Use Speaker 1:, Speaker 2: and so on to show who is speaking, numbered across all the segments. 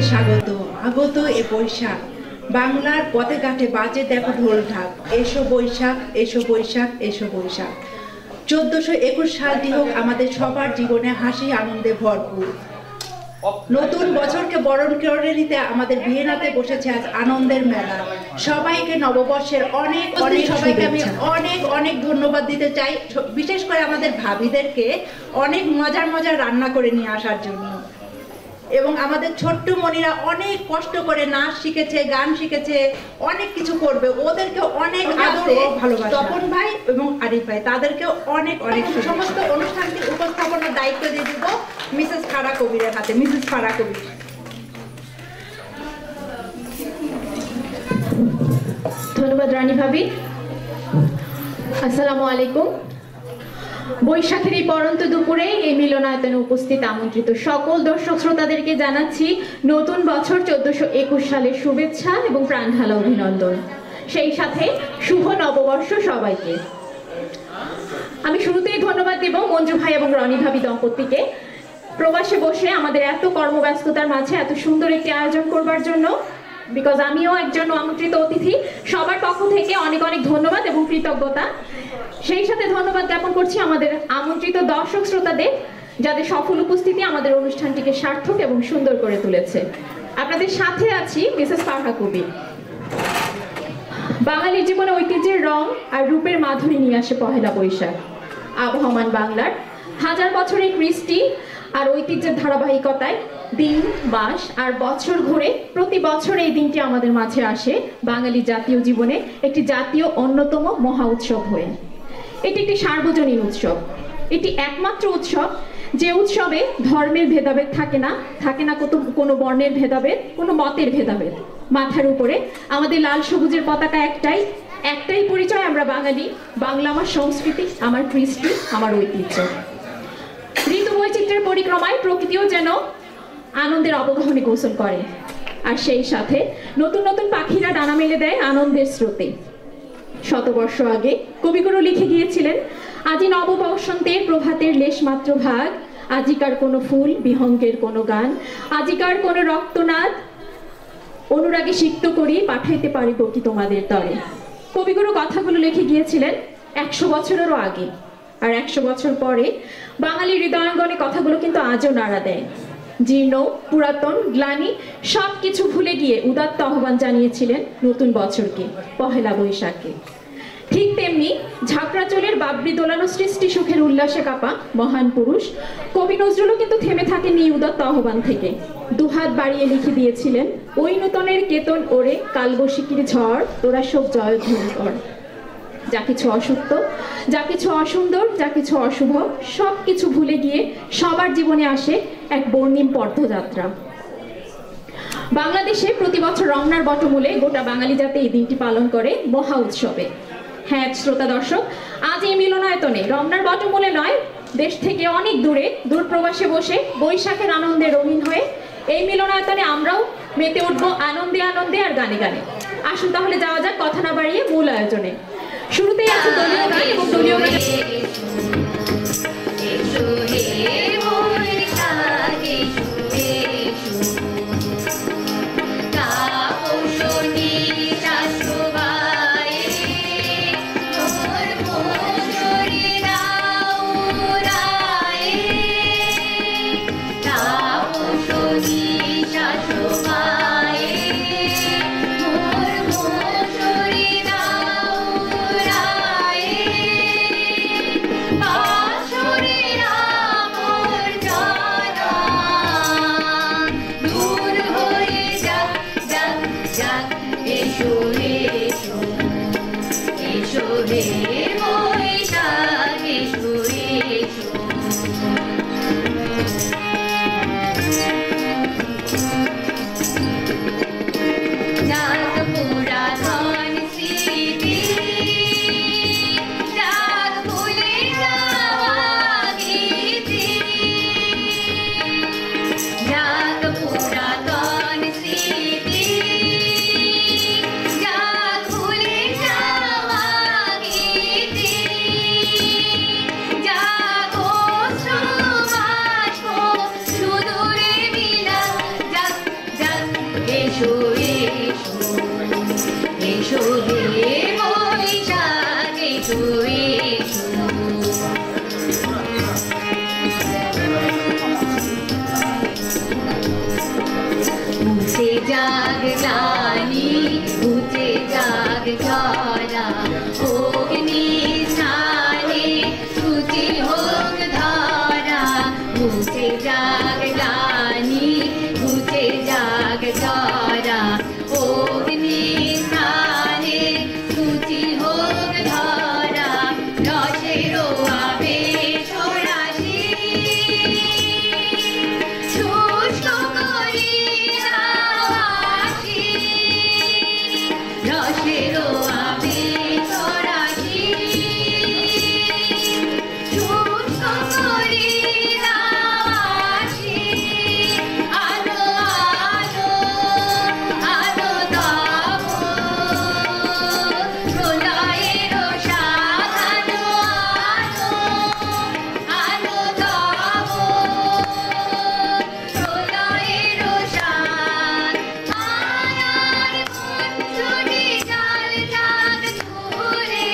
Speaker 1: স্বাগত আগত এ বৈশাখ বাংলার পথে ঘাটে বাজে দেখো ঢোল ঢাক এসো বৈশাখ এসো বৈশাখ এসো বৈশাখ 1421 সালটি হোক আমাদের সবার জীবনে হাসি আনন্দে ভরপুর। নতুন বছরকে বরণ করে নিতে আমাদের ভিয়েনাতে বসেছে আজ আনন্দের মেলা। সবাইকে নববর্ষের অনেক অনেক সবাইকে আমি অনেক অনেক ধন্যবাদ দিতে চাই, বিশেষ করে আমাদের ভাবিদেরকে অনেক মজার মজার রান্না করে নিয়ে আসার জন্য। এবং আমাদের ছোট্ট মনিরা অনেক কষ্ট করে নাচ শিখেছে, গান শিখেছে, অনেক কিছু করবে, ওদেরকে অনেক আদর ও ভালোবাসা। তপন ভাই এবং আরিফ ভাই তাদেরকে অনেক অনেক সমস্ত অনুষ্ঠানটি উপস্থাপনার দায়িত্ব দিয়ে দিব মিসেস ফারা কবিরের হাতে। মিসেস ফারা কবির।
Speaker 2: ধন্যবাদ রানী ভাবি। আসসালামু আলাইকুম। বৈশাখের এই পরন্ত দুপুরে এই মিলনায়তনে উপস্থিত আমন্ত্রিত সকল দর্শক শ্রোতাদেরকে জানাচ্ছি নতুন বছর 1421 সালের শুভেচ্ছা এবং প্রাণঢালা অভিনন্দন, সেই সাথে শুভ নববর্ষ সবাইকে। আমি শুরুতেই ধন্যবাদ দেব মঞ্জু ভাই এবং রনি ভাবি দম্পতিকে প্রবাসে বসে আমাদের এত কর্মব্যস্ততার মাঝে এত সুন্দর একটি আয়োজন করবার জন্য, বিকজ আমিও একজন আমন্ত্রিত অতিথি। সবার পক্ষ থেকে অনেক অনেক ধন্যবাদ এবং কৃতজ্ঞতা। সেই সাথে ধন্যবাদ জ্ঞাপন করছি আমাদের আমন্ত্রিত দর্শক শ্রোতাদের, যাদের সফল উপস্থিতি আমাদের অনুষ্ঠানটিকে সার্থক এবং সুন্দর করে তুলেছে। আপনাদের সাথে আছি মিসেস ফারহা কবির। বাঙালির জীবনে ঐতিহ্যের রং আর রূপের মাধুরী নিয়ে আসে পহেলা বৈশাখ। আবহমান বাংলার হাজার বছরের কৃষ্টি আর ঐতিহ্যের ধারাবাহিকতায় দিন, মাস আর বছর ঘুরে প্রতি বছর এই দিনটি আমাদের মাঝে আসে বাঙালি জাতীয় জীবনে একটি জাতীয় অন্যতম মহা উৎসব হয়ে। এটি একটি সার্বজনীন উৎসব, এটি একমাত্র উৎসব যে উৎসবে ধর্মের ভেদাভেদ থাকে না কোনো বর্ণের ভেদাভেদ, কোনো মতের ভেদাভেদ। মাথার উপরে আমাদের লাল সবুজের পতাকা একটাই পরিচয়, আমরা বাঙালি। বাংলা আমার সংস্কৃতি, আমার কৃষ্টি, আমার ঐতিহ্য। ঋতু বৈচিত্র্যের পরিক্রমায় প্রকৃতিও যেন আনন্দের অবগাহনে গোসল করে, আর সেই সাথে নতুন নতুন পাখিরা ডানা মেলে দেয় আনন্দের স্রোতে। শতবর্ষ আগে কবিগুরু লিখে গিয়েছিলেন, আজি নব বসন্তের প্রভাতের লেশমাত্র ভাগ, আজিকার কোনো ফুল বিহঙ্গের কোনো গান, আজিকার কোনো রক্তনাদ অনুরাগে সিক্ত করি পাঠাইতে পারিব কি তোমাদের তরে। কবিগুরু কথাগুলো লিখে গিয়েছিলেন 100 বছরেরও আগে, আর 100 বছর পরে বাঙালির হৃদয়াঙ্গনে কথাগুলো কিন্তু আজও নাড়া দেয়। জীর্ণ, পুরাতন, গ্লানি সব কিছু ভুলে গিয়ে উদাত্ত আহ্বান জানিয়েছিলেন নতুন বছরকে, পহেলা বৈশাখকে। ঠিক তেমনি ঝাঁকড়াচলের বাবরি দোলানো সৃষ্টি সুখের উল্লাসে কাপা মহান পুরুষ কবি নজরুলও কিন্তু থেমে থাকেননি উদাত্ত আহ্বান থেকে। দুহাত বাড়িয়ে লিখে দিয়েছিলেন, ওই নূতনের কেতন ওরে কালবৈশাখীর ঝড় তোরা সব জয়ধ্বনি কর। যা কিছু অসত্য, যা কিছু অসুন্দর, যা কিছু অশুভ সব কিছু ভুলে গিয়ে সবার জীবনে আসে এক বর্ণিম পর্দযাত্রা। বাংলাদেশে প্রতি বছর রমনার বটমূলে গোটা বাঙালি জাতি এই দিনটি পালন করে মহা উৎসবে। হ্যাঁ শ্রোতা দর্শক, আজ এই মিলনায়তনে রমনার বটমূলে নয়, দেশ থেকে অনেক দূরে দূর প্রবাসে বসে বৈশাখের আনন্দে রঙিন হয়ে এই মিলনায়তনে আমরাও মেতে উঠবো আনন্দে আনন্দে আর গানে গানে। আসুন তাহলে যাওয়া যাক কথা না বাড়িয়ে মূল আয়োজনে। শুরুতেই আছে দলীয় গান এবং দলীয় গান।
Speaker 3: Bye. जाग ग्लानि घुचे जाग झरा अग्निस्थाने शुचि होग धरा घुचे जाग ग्लानि घुचे जाग झरा अग्निस्थाने शुचि होग धरा रसेरो आवेश राशि শুষ্ক করিয়া আসি রসেরও আবেশ রাশি শুষ্ক করিয়া আসি আলো আলো আলো তব প্রলয়ের সাধানো আলো আলো তব প্রলয়ের সাত মায়ার মঞ্জুরি জাল জাগ ধরে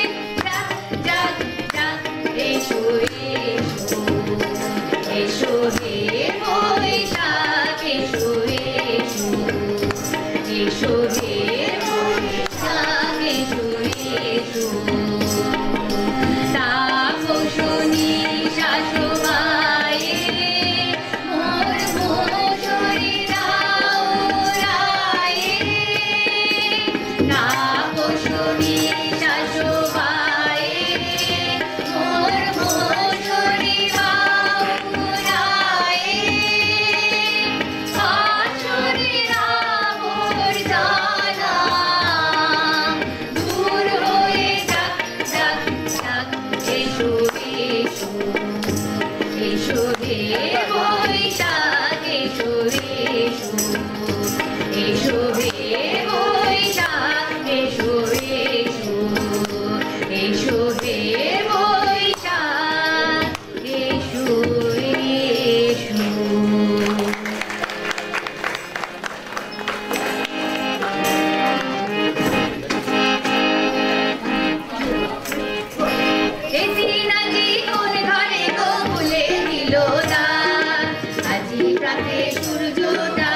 Speaker 3: জাগ জাগ জাগ এসো এসো এসো হে বৈশাখ এসো এসো এসো হে বৈশাখ এসো এসো তাপসনী শাশুমায়ে মোর মোশরি দাও রায়ে তাপসনী শাশুমায়ে মোর মোশরি দাও রায়ে আসরে রাবর জানা দূর হয়ে যাক যাক যাক এসো এসো এসো হে বৈশাখ এসো এসো এসো হে বৈশাখ এসো এসো এসো হে বৈশাখ এসো এসো এদিন আজি কোন ঘরে গো ভুলে দিল দান আজি প্রাতে সূর্যটা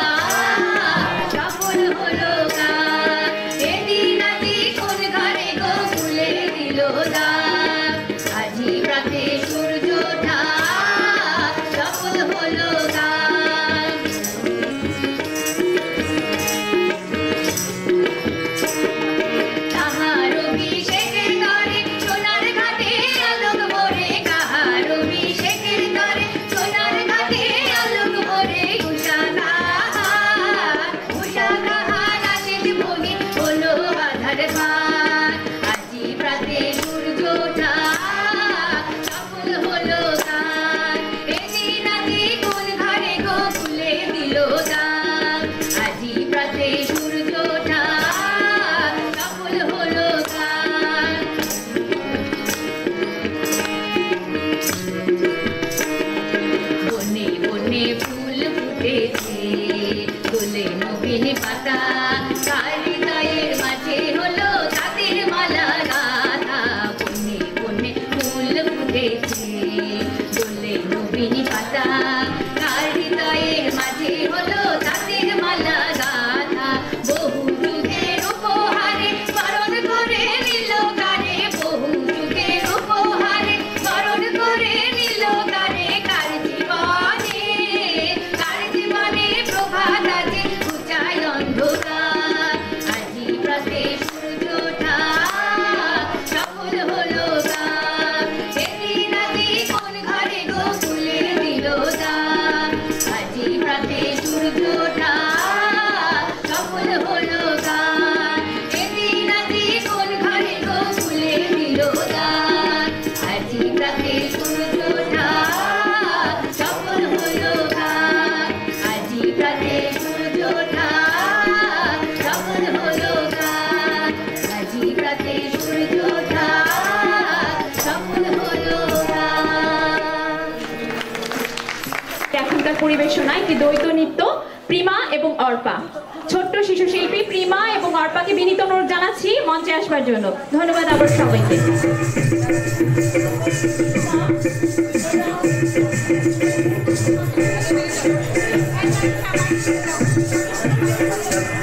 Speaker 3: সফল হলো গান এদিন আজি কোন ঘরে গো ভুলে দিল দান আজি প্রাতে সূর্যটা সফল হলো গান তাহার অভিষেকের তরে সোনার ঘাটে আলোক ভরে কাহার অভিষেকের তরে সোনার ঘাটে আলোক ভরে উষা কাহার আশিস ভোগে হলো আধার ভার আজি প্রাতে সূর্যটা সফল হলো গান এদিন আজি কোন ঘরে গো ভুলে দিল দান আজি প্রাতে সূর্যটা সফল হলো গান বনে বনে ফুল ফুটেছে দোলে নবীন পাতা কার হৃদয়ের মাঝে হলো তাদের মালা গাথা বনে বনে ফুল ফুটেছে দোলে নবীন পাতা কার হৃদয়ের মাঝে হলো তাদের মালা গাথা বহু যুগের উপহারে স্মরণ করে নিল কারে বহু যুগের উপহারে স্মরণ করে নিল কারে কার জীবনে প্রভাত আজি ঘুচায় অন্ধকার আজি প্রাতে সূর্যটা সফল হলো গান এদিন আজি কোন ঘরে গো ভুলে দিল দান আজি প্রাতে সূর্যটা সফল হলো গান এদিন আজি কোন ঘরে গো ভুলে দিল দান আজি প্রাতে সূর্যটা সফল হলো গান আজি প্রাতে সূর্যটা সফল হলো গান আজি প্রাতে সূর্যটা সফল হলো গান
Speaker 2: এখনকার পরিবেশনায় একটি দ্বৈত নৃত্য প্রিমা এবং অর্পা। ছোট্ট শিশু শিল্পী প্রিমা এবং অর্পাকে বিনীত অনুরোধ জানাচ্ছি মঞ্চে আসবার জন্য। ধন্যবাদ আবার সবাইকে।
Speaker 4: Thank you.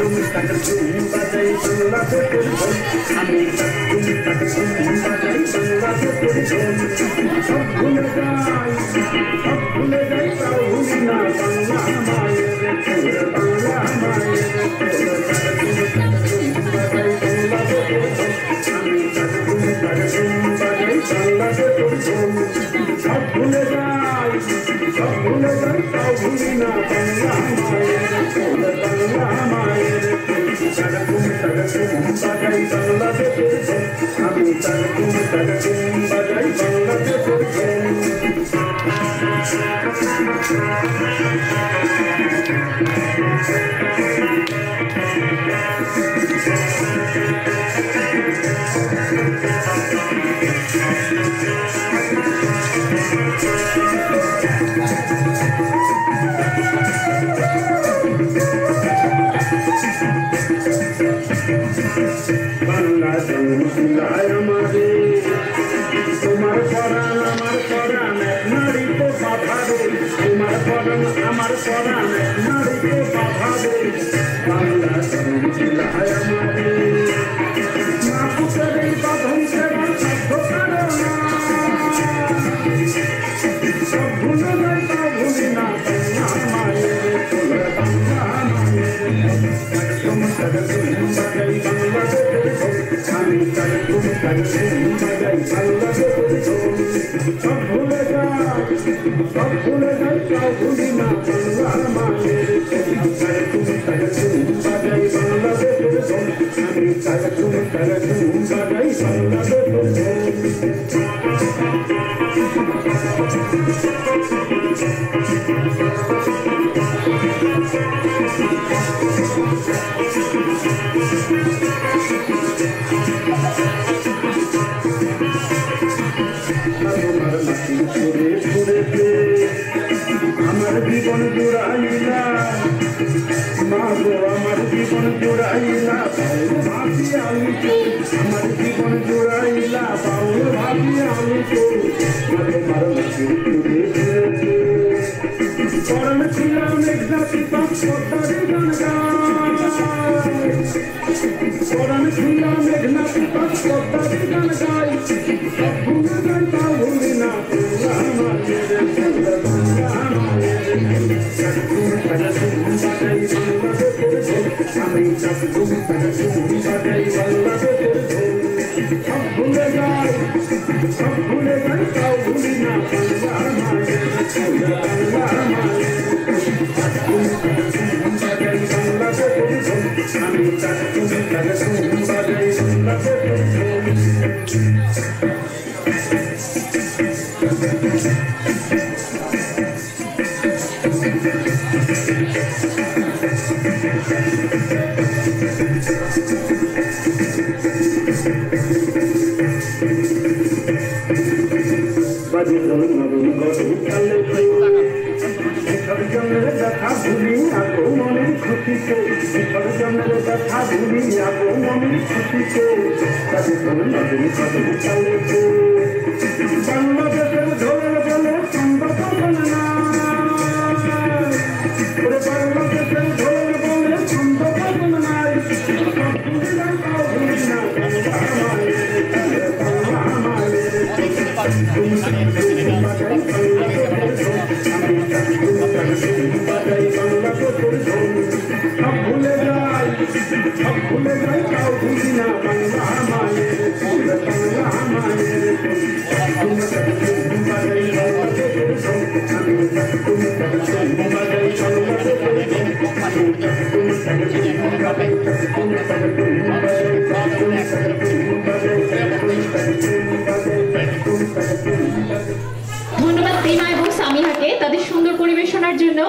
Speaker 2: ধন্যবাদ টিনা এবং সামিহাকে তাদের সুন্দর পরিবেশনার জন্য।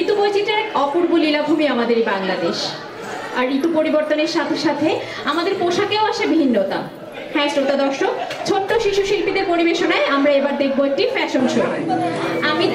Speaker 2: ঋতু বৈচিত্র্যের এক অপূর্ব লীলাভূমি আমাদের এই বাংলাদেশ। আর ঋতু পরিবর্তনের সাথে সাথে আমাদের পোশাকেও আসে ভিন্নতা। হ্যাঁ শ্রোতা দর্শক, ছোট্ট শিশু শিল্পীদের পরিবেশনায় আমরা এবার দেখব একটি ফ্যাশন শো। আমি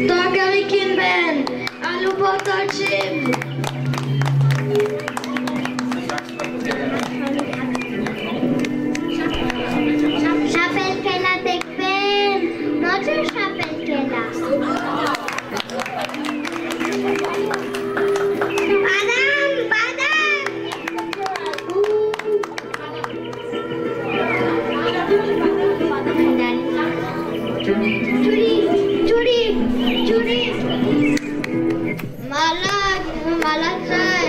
Speaker 3: Takarik Kinben, Alupotachim. Chapel Kela দেখবেন, নজর Chapel Kela. বাদাম, বাদাম. চুরি, চুরি, চুরি. মালা, মালা চাই.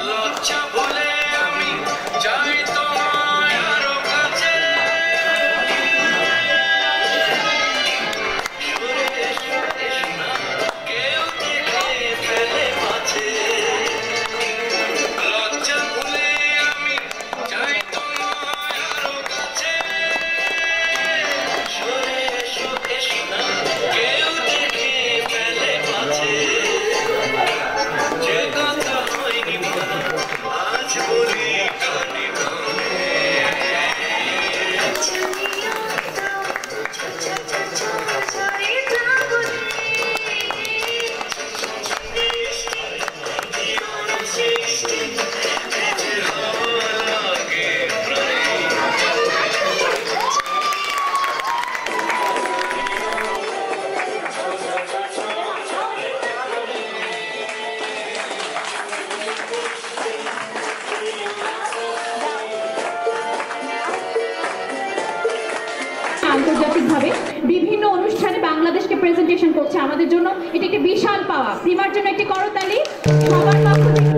Speaker 4: লজ্জা বলে আমি
Speaker 2: আন্তর্জাতিকভাবে বিভিন্ন অনুষ্ঠানে বাংলাদেশকে প্রেজেন্টেশন করছে। আমাদের জন্য এটা একটি বিশাল পাওয়া। প্রিমার জন্য একটি করতালি সবার পক্ষ থেকে।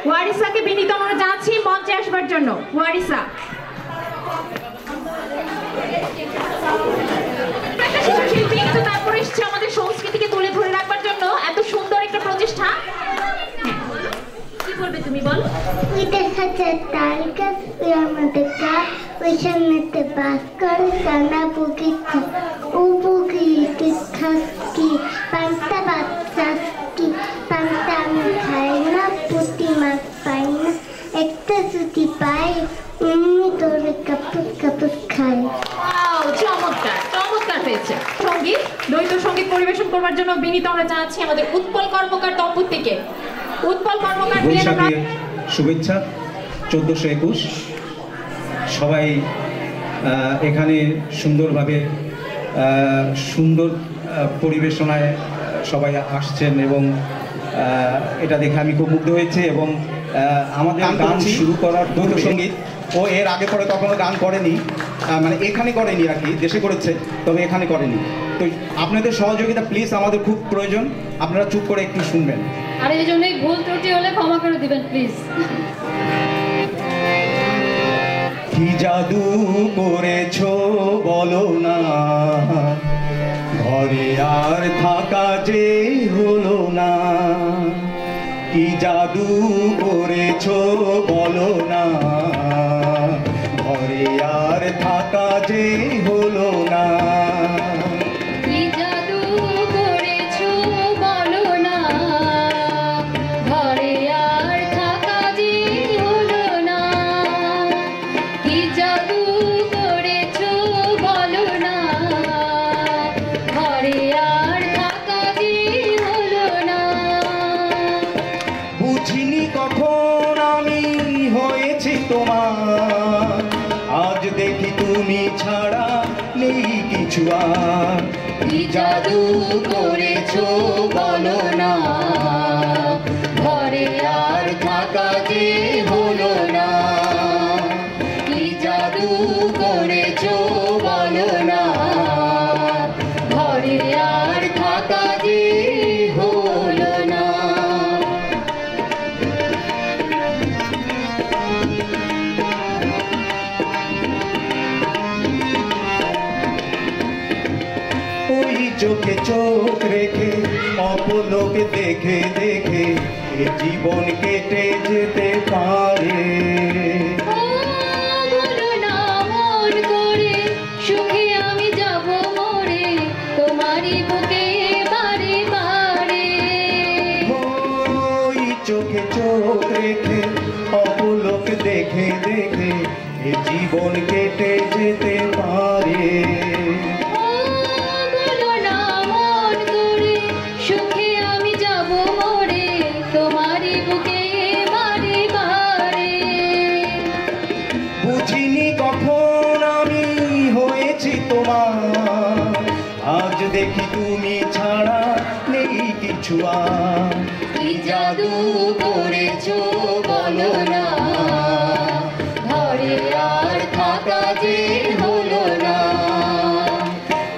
Speaker 2: ওয়ারিসাকে বিনীত অনুরোধ জানাচ্ছি মঞ্চে আসবার জন্য। ওয়ারিসা। একটা শিশু শিল্পী কিন্তু তারপরে এসছে আমাদের সংস্কৃতিকে তুলে ধরে রাখবার জন্য এত সুন্দর একটা প্রচেষ্টা। কি বলবে তুমি, বলো।
Speaker 4: ওইটার সাথে তালিকা ওর মধ্যে কাজ ওই সামনেতে বাস করে সানা পুকিচ্ছে ও পুকিতে থাকি পান্তা বাচ্চা কি পান্তা আমি খাই না পুঁটি মাছ পাই না একটা ছুটি পাই এমনি তোরে কাপুস কাপুস খাই।
Speaker 2: চমৎকার চমৎকার পেয়েছে। সঙ্গীত, দ্বৈত সঙ্গীত পরিবেশন করবার জন্য বিনীত আমরা জানাচ্ছি আমাদের উৎপল কর্মকার দম্পতিকে। উৎপল কর্মকার,
Speaker 5: বৈশাখী শুভেচ্ছা 1421। সবাই এখানে সুন্দরভাবে সুন্দর পরিবেশনায় সবাই আসছেন এবং এটা দেখে আমি খুব মুগ্ধ হয়েছি এবং আমাদের গান শুরু করার দ্বৈত সঙ্গীত ও এর আগে পরে কখনো গান করেনি, মানে এখানে করেনি আর কি, দেশে করেছে তবে এখানে করেনি। তো আপনাদের সহযোগিতা প্লিজ আমাদের খুব প্রয়োজন, আপনারা চুপ করে একটু শুনবেন।
Speaker 3: আর এই জন্যই ভুল ত্রুটি হলে ক্ষমা করে দিবেন প্লিজ।
Speaker 5: কি জাদু করেছো বলো না, ঘরে আর থাকা যে হলো না। কি জাদু করেছো বলো না, ঘরে আর থাকা যে হলো না।
Speaker 3: কি জাদু করেছো বলো না, ঘরে আর থাকা যে হলো না। কি জাদু করেছো বলো না, ঘরে আর থাকা যে হলো না।
Speaker 5: বুঝিনি কখন আমি হয়েছি তোমার, আজ দেখি তুমি ছাড়া নেই কিছু আর।
Speaker 3: কি জাদু করেছো বলো না, ঘরে আর থাকা যে হলো না। কি জাদু করেছো বলো না, ঘরে আর থাকা যে হলো না।
Speaker 5: ওই চোখে চোখ রেখে অপলোক দেখে দেখে এ জীবন কেটে যেতে পারে।
Speaker 3: ও বলো না মন করে, সুখে আমি যাব মরে, তোমারই বুকে বারে বারে।
Speaker 5: ওই চোখে চোখ রেখে অপলোক দেখে দেখে এ জীবন কেটে যেতে পারে।
Speaker 3: ও বলো না মন করে, সুখে আমি যাব মরে, তোমারই বুকে বারে বারে।
Speaker 5: বুঝিনি কখন আমি হয়েছি তোমার, আজ দেখি তুমি ছাড়া নেই কিছু আর।
Speaker 3: কি জাদু করেছো বলো না, ঘরে আর থাকা যে হলো না।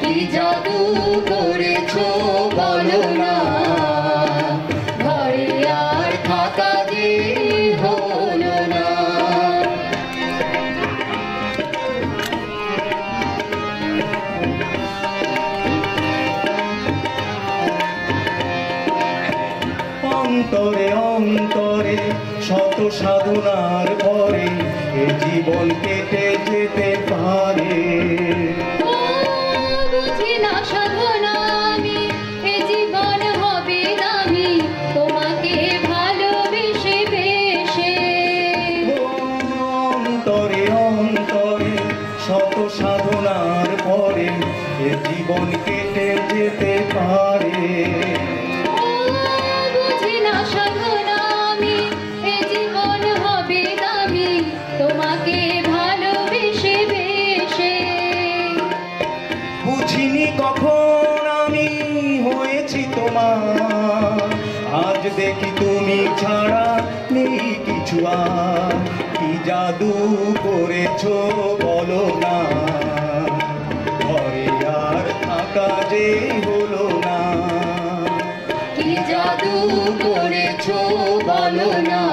Speaker 3: কি জাদু করেছো বলো না, ঘরে আর থাকা যে হলো না।
Speaker 5: অন্তরে অন্তরে শত সাধনার পরে এ জীবন কেটে যেতে পারে।
Speaker 3: ও বুঝি না সাধনা আমি, এ জীবন হবে দামি, তোমাকে ভালোবেসে বেশে।
Speaker 5: অন্তরে অন্তরে শত সাধনার পরে এ জীবন কেটে যেতে পারে।
Speaker 3: ও বুঝি না সাধনা আমি, এ জীবন হবে দামি, তোমাকে ভালোবেসে বেশে।
Speaker 5: বুঝিনি কখন আমি হয়েছি তোমার, আজ দেখি তুমি ছাড়া নেই কিছু আর। কি জাদু করেছো বলো না, ঘরে আর থাকা যে হলো না।
Speaker 3: কি জাদু করেছো বলো না,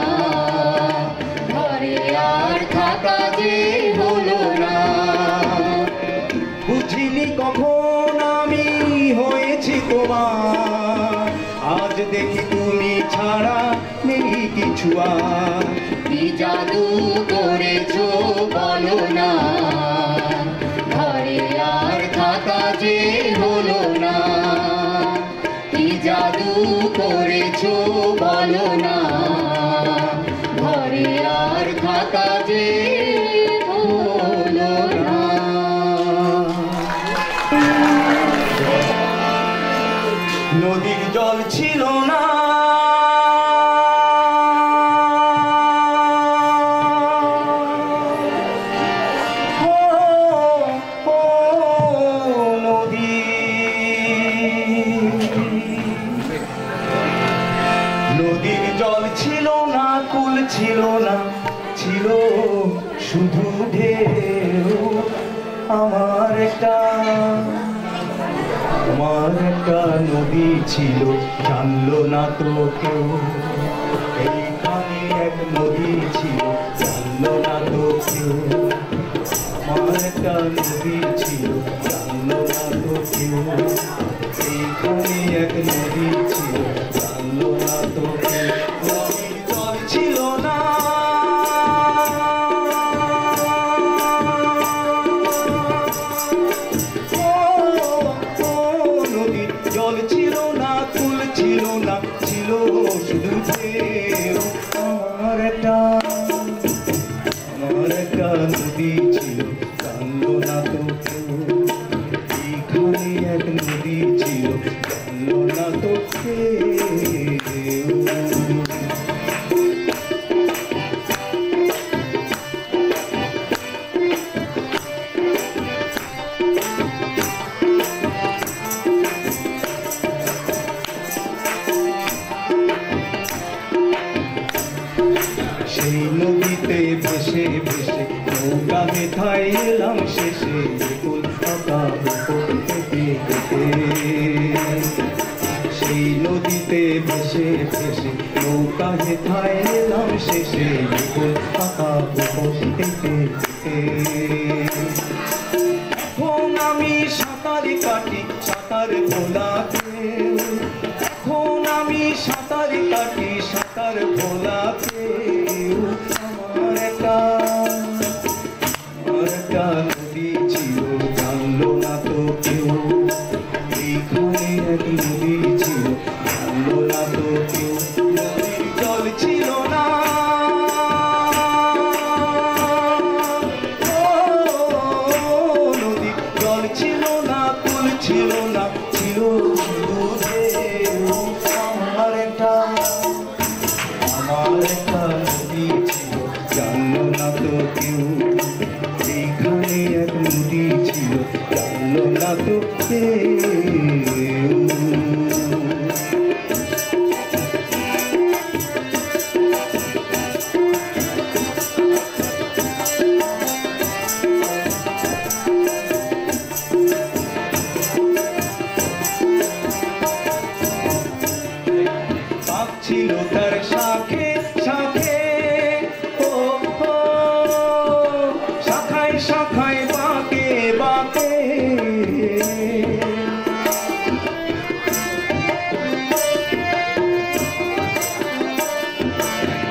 Speaker 6: তুমি ছাড়া নেই কিছু আর।
Speaker 3: কি জাদু করেছো বলো না, ঘরে আর থাকা যে হলো না। কি জাদু করেছো বলো না, ঘরে আর থাকা যে হলো না।
Speaker 6: নদীর জল ছিল না, নদীর জল ছিল না, কুল ছিল না, ছিল শুধু ঢেউ। আমার একটা নদী ছিল, জানলো না তো কেউ। এইখানে এক নদী ছিল, জানলো না তো কেউ। আমার একটা নদী ছিল, জানলো না তো কেউ। এইখানে এক নদী ছিল, জানলো না তো কেউ। নদীর জল ছিল না, নদীর জল ছিল না, কুল ছিল না, ছিল শুধু ঢেউ। আমার একটা নদী ছিল, জানলো না তো কেউ। এইখানে এক নদী ছিল, জানলো না তো কেউ। সেই নদীতে ভেসে ভেসে নৌকা মেথায় এলাম শেষে, কুল ফাঁকা পেতে পেতে। সেই নদীতে ভেসে ভেসে নৌকা মেথায় এলাম শেষে, কুল ফাঁকা পেতে পেতে। এখন আমি সাঁতার কাটি, সাঁতার ভোলাতে। এখন আমি সাঁতার কাটি, সাঁতার ভোলাতে। আমার একটা নদী ছিল, জানলো না তো কেউ। এইখানে এক নদী ছিল, জানলো না তো কেউ। নদীর জল ছিল না, নদীর জল ছিল না, কুল ছিল না, ছিল শুধু ঢেউ। আমার একটা নদী ছিল, জানলো না তো কেউ। এইখানে এক নদী ছিল, জানলো না তো কেউ। পাক ছিল তার শাখে শাখে, ও শাখায় শাখায় বাঁকে বাঁকে।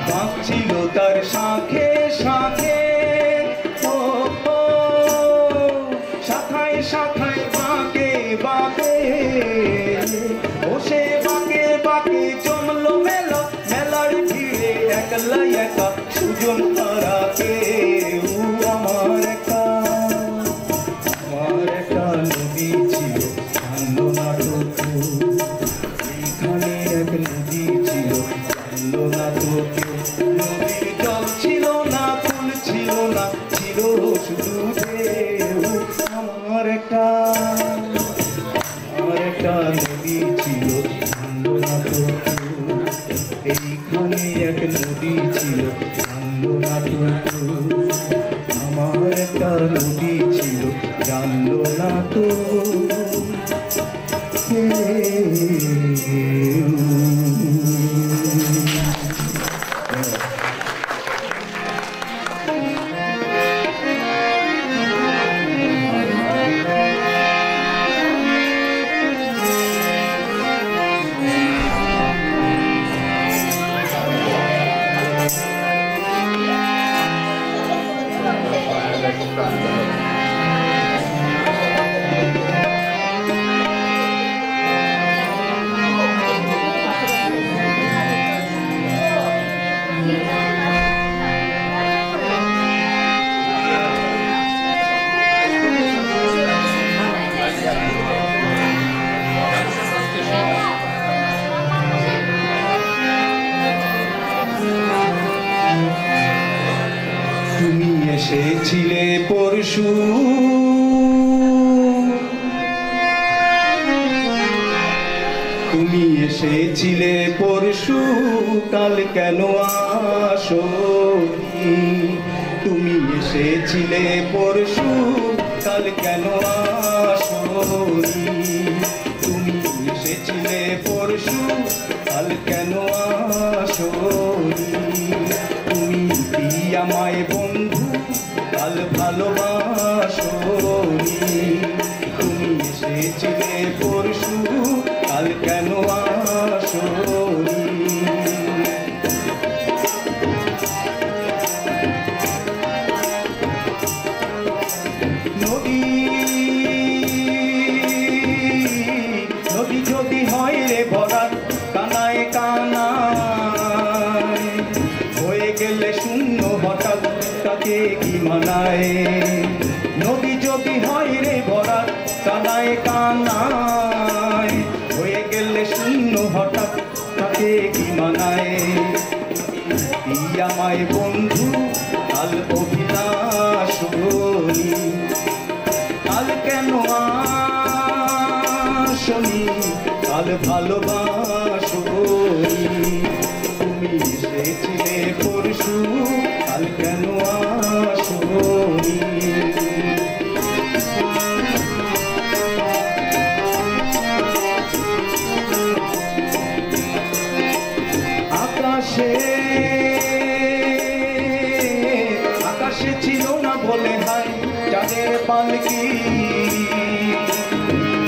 Speaker 6: পাক ছিল তার শাখে শাখে, ও শাখায় শাখায় বাঁকে বাঁকে। বসে বাঁকে বাঁকে জমলো মেলা, মেলার ভিড়ে একলা একা সুজন হারা কেউ। আমার একটা নদী ছিল, জানলো না তো কেউ। এইখানে এক নদী ছিল, জানলো না তো কেউ। নদীর জল ছিল না, কুল ছিল না, ছিল শুধু ঢেউ। আমার একটা নদী ছিল, জানলো না তো কেউ। এইখানে এক নদী ছিল, জানলো না তো কেউ। আমার একটা নদী ছিল, জানলো না তো এসেছিলে পরশু তুমি এসেছিলে পরশু কাল কেন আসোনি তুমি এসেছিলে পরশু কাল কেন আসোনি তুমি এসেছিলে পরশু কাল কেন আসোনি তুমি কি আমায় বন্ধু কাল ভালোবাসোনি তুমি এসেছিলে পরশু কাল কেন আসোনি নদী নদী যদি হয় রে ভরাট কানায় কানায় হয়ে গেলে শূন্য হঠাৎ তাকে কি মানায় নদী যদি হয় রে ভরাট কানায় কানায় হয়ে গেলে শূন্য হঠাৎ তাকে কি মানায় কি আমায় বন্ধু কাল অভিলাষী কাল কেন আসনি কাল ভালোবাসনি তুমি এসেছিলে পরশু কাল কেন আসনি আকাশে আকাশে ছিল না বলে হাই চাঁদের পালকি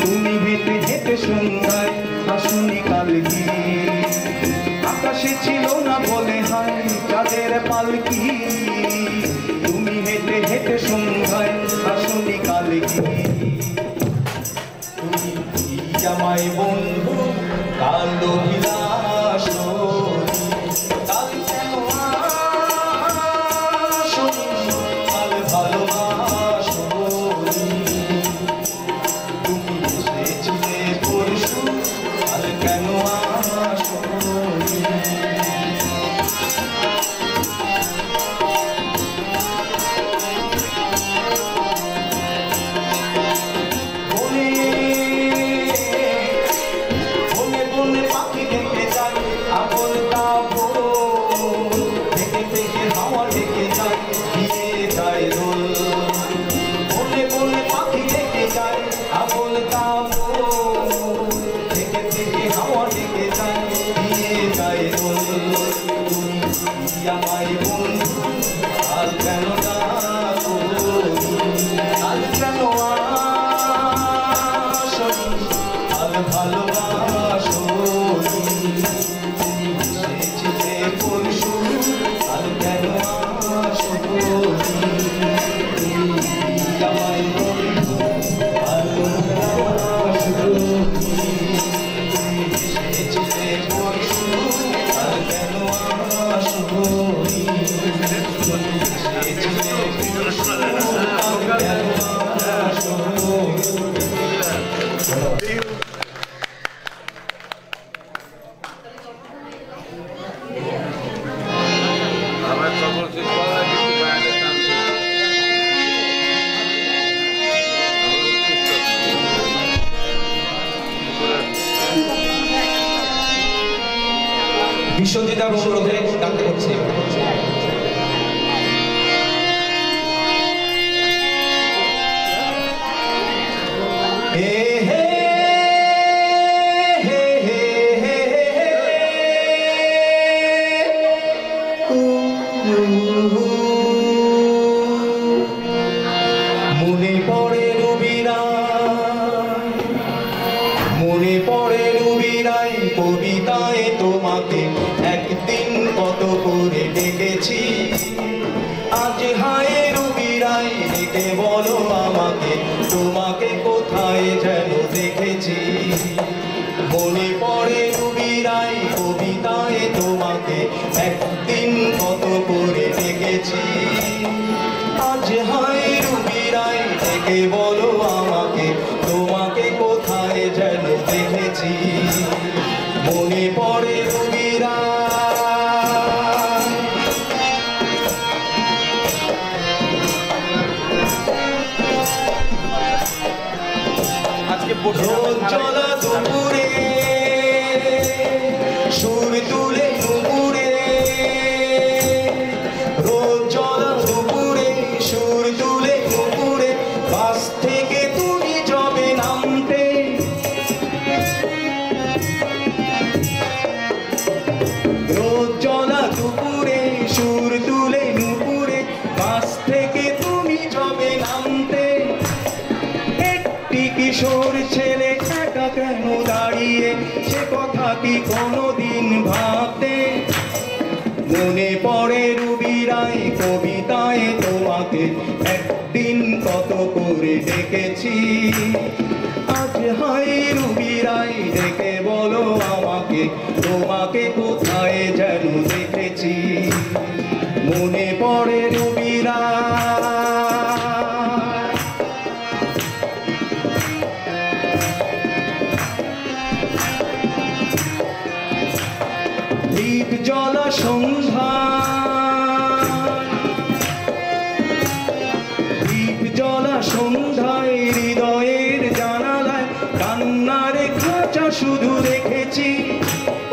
Speaker 6: তুমি হেঁটে হেঁটে সন্ধ্যায় আসনি কালকি আকাশে ছিল না বলে হাই চাঁদের পালকি তুমি হেঁটে হেঁটে সন্ধ্যায় আসনি কালকি তুমি কি আমায় বন্ধু কাল অভিলাষ কাল কেন আসনি কাল ভালোবাসনি তুমি এসেছিলে পরশু কাল কেন আসনি আমায় বন্ধু আর কেন আর কেন আসনি আর ভালোবাসনি তুমি এসেছিলে পরশু আর কেন আসনি আমায় বন্ধু আর ভালোবাসনি এসেছিলে পরশু আর কেন বিশ্বজিতার অনুরোধে ডাকতে করছি মনে পড়ে রুবিরাই কবিতায় তোমাকে একদিন কত করে ডেকেছি আজ হায় রুবিরাই ডেকে বলো আমাকে তোমাকে কোথায় যেন দেখেছি মনে পড়ে রুবিরাই কবিতায় তোমাকে একদিন কত করে ডেকেছি আজ হায় রুবিরাই ডেকে বলো আমাকে তোমাকে কোথায় যেন দেখেছি মনে পড়ে রুবিরাই রোজ্জ্বলা দুপুরে সুর তুলে নুপুরে, রোজ্জ্বলা দুপুরে সুর তুলে নুপুরে, বাস থেকে তুমি যবে নামতে, রোজ্জ্বলা দুপুরে সুর তুলে নুপুরে, বাস থেকে তুমি যবে নামতে, একটি কিশোর ছেলে একা কেন দাঁড়িয়ে সে কথা কি কোনোদিন ভাবতে, মনে পড়ে রুবি রায় কবিতায় তোমাকে একদিন কত করে ডেকেছি, আজ হয় রুবি রায় ডেকে বলো আমাকে তোমাকে কোথায় যেন দেখেছি, মনে পড়ে রুবি রায়। দীপ জ্বলা সন্ধ্যা, দীপ জ্বলা সন্ধ্যায় হৃদয়ের জানালায় কান্নার খাঁচা শুধু দেখেছি,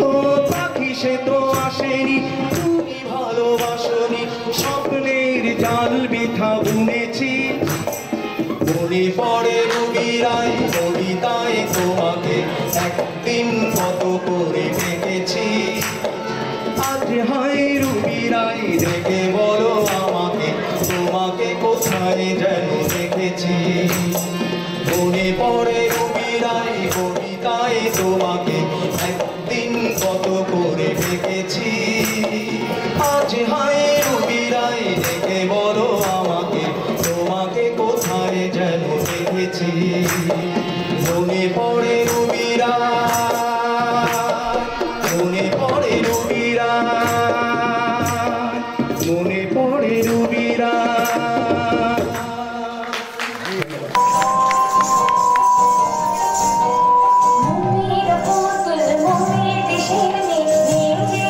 Speaker 6: ও পাখি সে তো আসেনি তুমি ভালোবাসনি, স্বপ্নের জাল বৃথা বুনেছি, মনে পড়ে রুবি রায় কবিতায় তোমাকে একদিন কত করে ডেকেছি, আজ হয় রুবি রায় ডেকে বলো আমাকে তোমাকে কোথায় যেন দেখেছি, মনে পড়ে রুবি রায় কবিতায় তোমাকে একদিন কত করে ডেকেছি, আজ হয় রুবি রায় ডেকে বলো আমাকে তোমাকে কোথায় যেন দেখেছি, মনে পড়ে রুবি রায়, মনে পড়ে রুবি রায়, মনে পড়ে রুবি রায়।
Speaker 3: মনের পুতুল মনের দেশের মেয়ে যে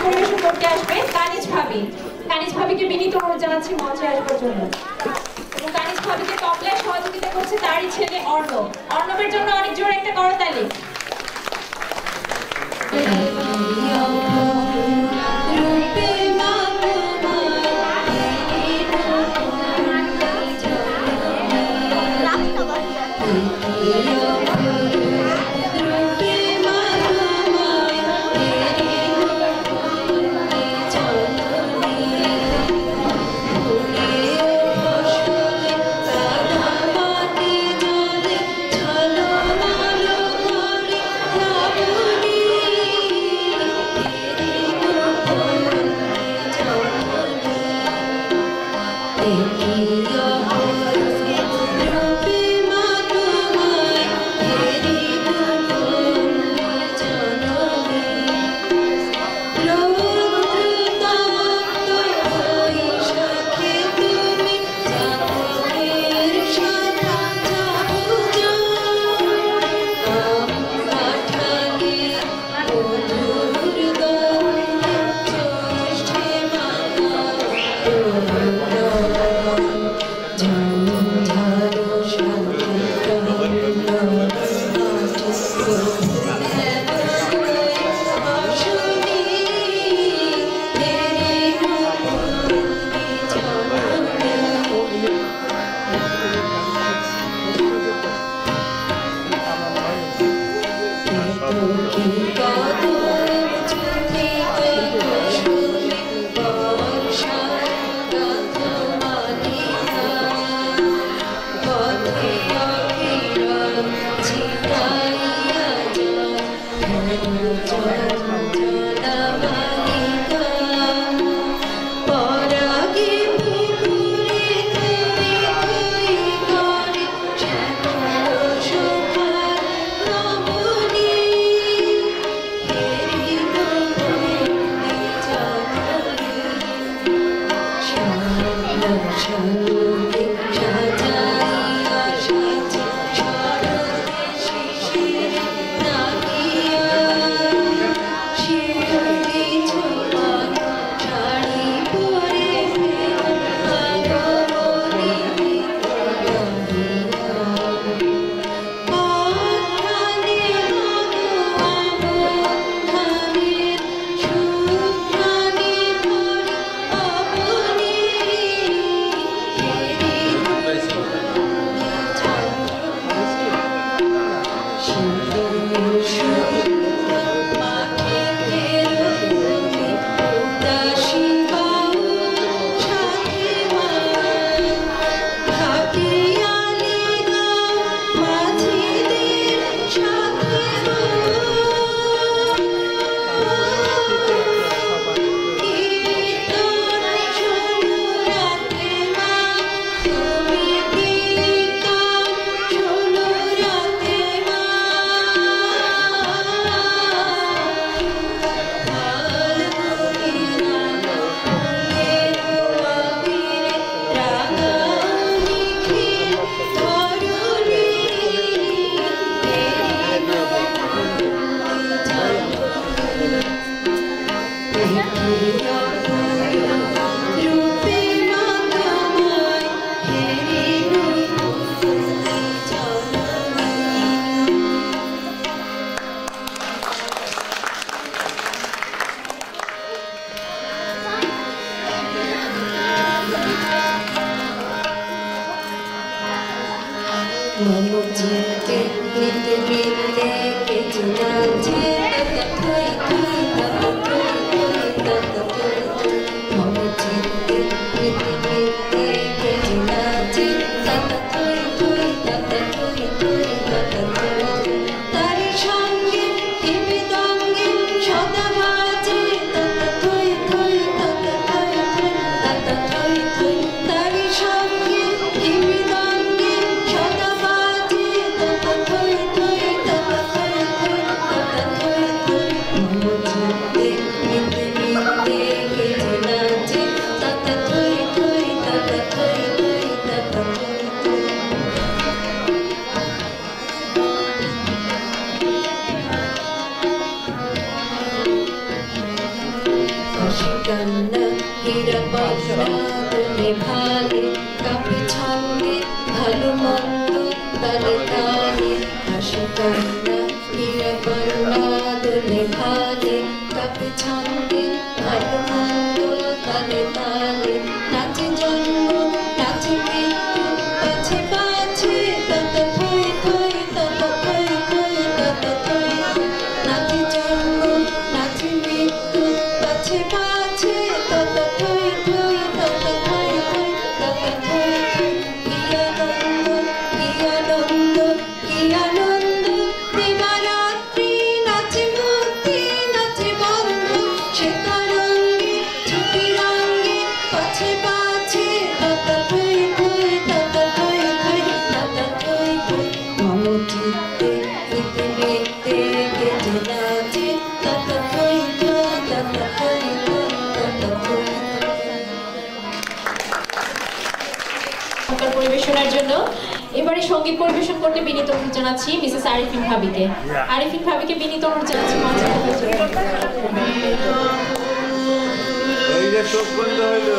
Speaker 2: পরিবেশন করতে আসবে কানিজ ভাবি। কানিজ ভাবিকে বিনীত অনুরোধ জানাচ্ছি মঞ্চে আসবার জন্য। এবং কানিজ ভাবিকে তবলায় সহযোগিতা করছে তারই ছেলে অর্ণব। অর্ণবের জন্য অনেক জোরে একটা করতালি।
Speaker 3: Thank you.
Speaker 2: হাসি কান্না হীরা পদ্মা দোলে ভালে কাপে ছন্দে ভালো মন্দ তালে তালে হাসি কান্না হীরা পদ্মা দোলে ভালে কাপে ছন্দে ভালো মন্দ তালে তালে নাচে জন্ম নাচে মৃত্যু পাছে পাছে তত থই থই তত থই থই তত থই থই নাচে জন্ম নাচে মৃত্যু পাছে পাছে তত থই থই তত থই থই তত থই থই কি আনন্দ কি আনন্দ কি আনন্দ দিবারাত্রি নাচে মূর্তি নাচে বন্ধ সে তরঙ্গে ছুটি রঙ্গে পাছে পাছে তত থই থই তত থই থই তত থই থই মম চিত্তে ইতি বৃত্তে কেটে নাচে তত থই থই তত থই থই তত থই থই পরিবেশনার জন্য এবারে সঙ্গীত পরিবেশন করতে বিনীত অনুরোধ জানাচ্ছি মিসেস আরিফিন ভাবিকে। আরিফিন ভাবিকে বিনীত অনুরোধ জানাচ্ছি মঞ্চে আসার জন্য।
Speaker 6: এই যে চোখ বন্ধ হইল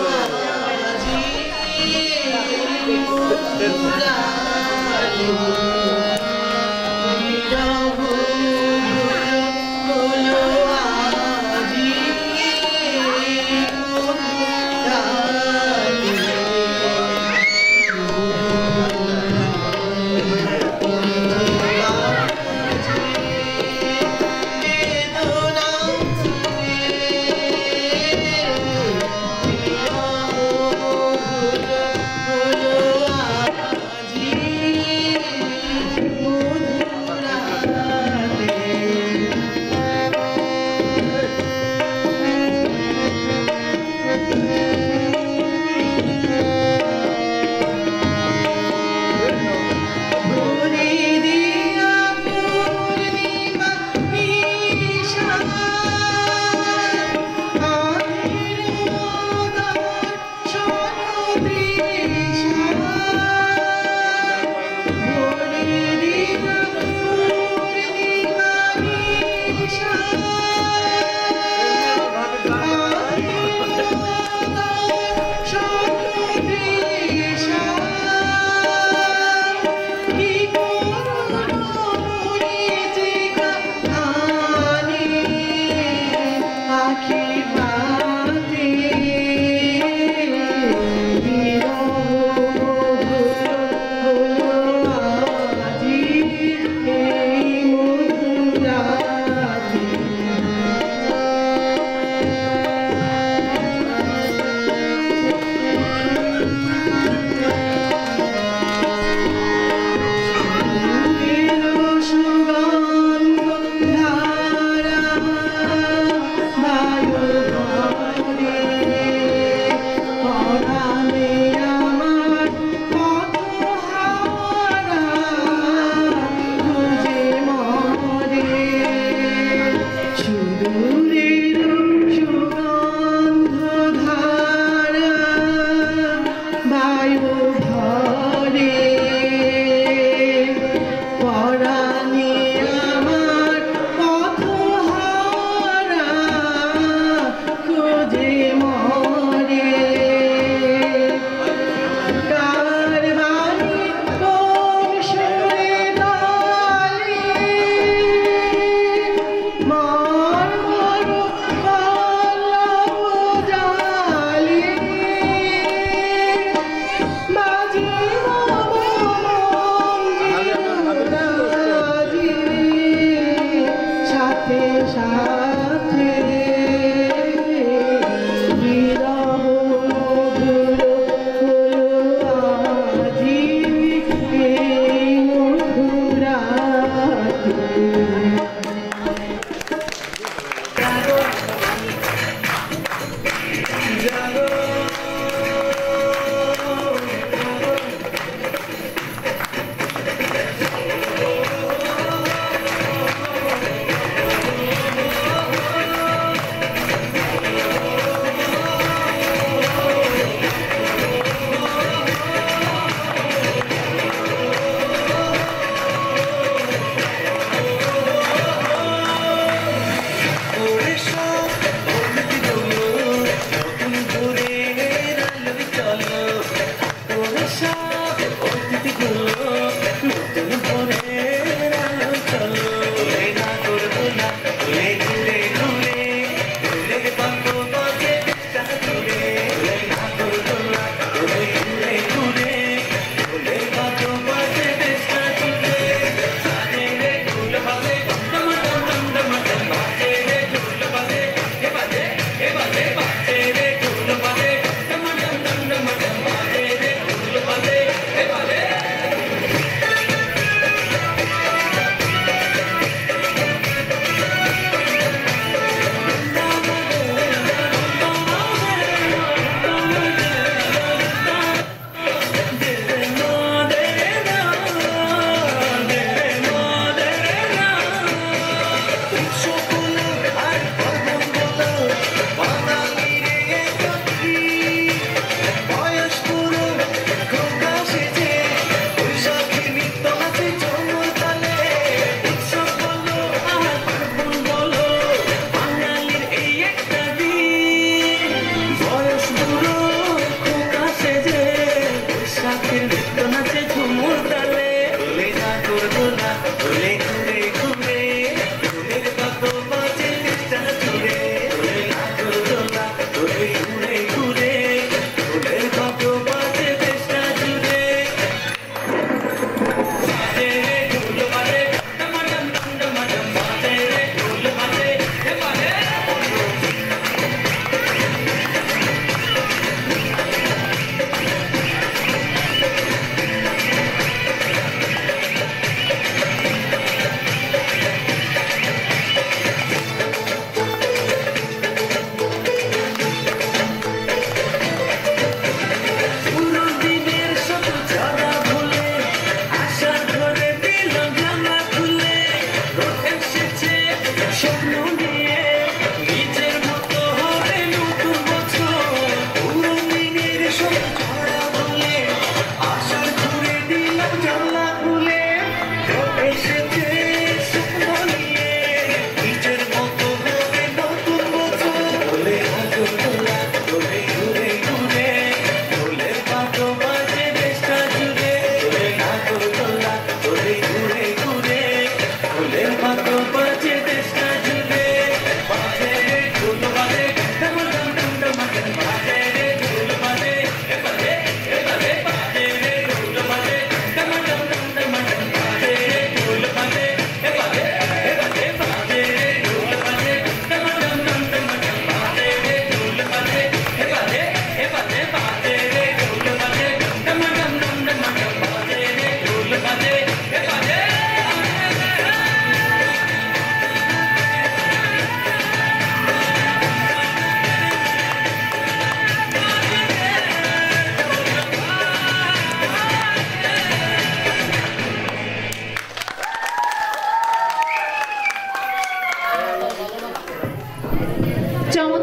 Speaker 6: সুগন্ধ ধারা বায়ু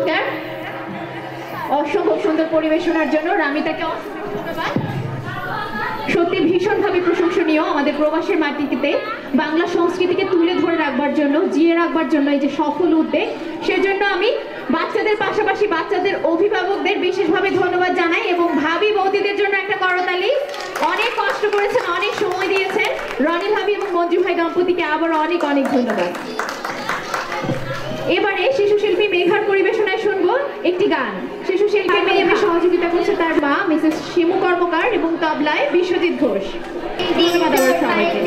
Speaker 2: চমৎকার অসম্ভব সুন্দর পরিবেশনার জন্য রামিতাকে অসংখ্য ধন্যবাদ। সত্যি ভীষণভাবে প্রশংসনীয় আমাদের প্রবাসের মাটিতে বাংলা সংস্কৃতিকে তুলে ধরে রাখবার জন্য, জিয়ে রাখবার জন্য এই যে সফল উদ্যোগ, সেজন্য আমি বাচ্চাদের পাশাপাশি বাচ্চাদের অভিভাবকদের বিশেষভাবে ধন্যবাদ জানাই এবং ভাবি বৌদিদের জন্য একটা করতালি। অনেক কষ্ট করেছেন, অনেক সময় দিয়েছেন। রনি ভাবি এবং মঞ্জু ভাই দম্পতিকে আবার অনেক অনেক ধন্যবাদ। এবারে শিশু শিল্পী মেঘার পরিবেশনায় শুনবো একটি গান। শিশু শিল্পী মেঘে সহযোগিতা করছে তার মা মিসেস শিমু কর্মকার এবং তবলায় বিশ্বজিৎ ঘোষ। ধন্যবাদ আমার সবাইকে।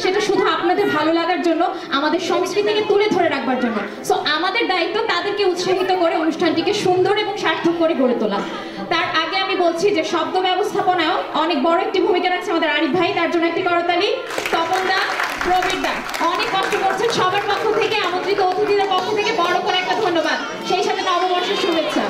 Speaker 2: সেটা শুধু আপনাদের ভালো লাগার জন্য, আমাদের সংস্কৃতিকে তুলে ধরে রাখবার জন্য। সো আমাদের দায়িত্ব তাদেরকে উৎসাহিত করে অনুষ্ঠানটিকে সুন্দর এবং সার্থক করে গড়ে তোলা। তার আগে আমি বলছি যে শব্দ ব্যবস্থাপনায়ও অনেক বড় একটি ভূমিকা রাখছে আমাদের আরিফ ভাই, তার জন্য একটি করতালি। তপনদা, প্রবীরদা অনেক কষ্ট করছেন। সবার পক্ষ থেকে, আমন্ত্রিত অতিথিদের পক্ষ থেকে বড় করে একটা ধন্যবাদ, সেই সাথে নববর্ষের শুভেচ্ছা।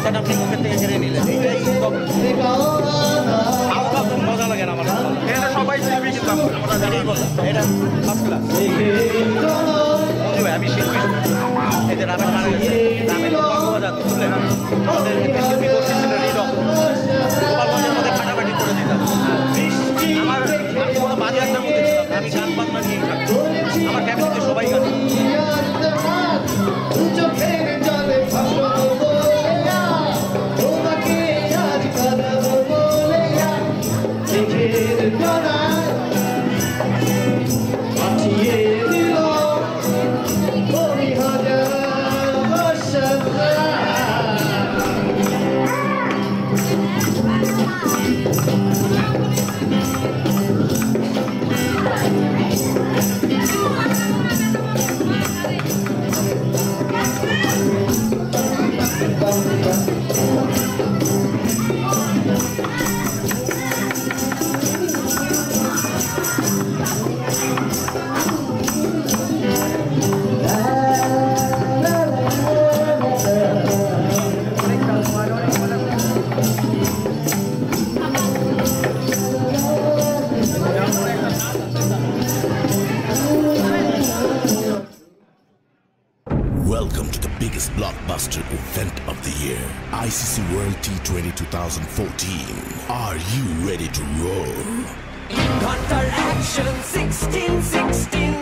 Speaker 7: কথাটা আপনি মুখের থেকে কেড়ে নিলেন, এইটাই আমার খুব মজা লাগে না। আমার এটা সবাই শিল্পী, কিন্তু এটাই কথা, এটা ফার্স্ট ক্লাস। আমি শিল্পী, এই যে রামের মারা গেছে, রামের কক্সবাজার তুললেন, আমাদের একটা শিল্পী করতেছিল নীরব, গোপালগঞ্জের মধ্যে ফাটাফাটি করে দিতাম। আমার কোনো বাজে একটা মধ্যে ছিলাম, আমি গান বাজনা নিয়ে থাকতাম, আমার ফ্যামিলিতে সবাই গান।
Speaker 8: Welcome to the biggest blockbuster event of the year, ICC World T20 2014. Are you ready to roll?
Speaker 9: Got our action 16-16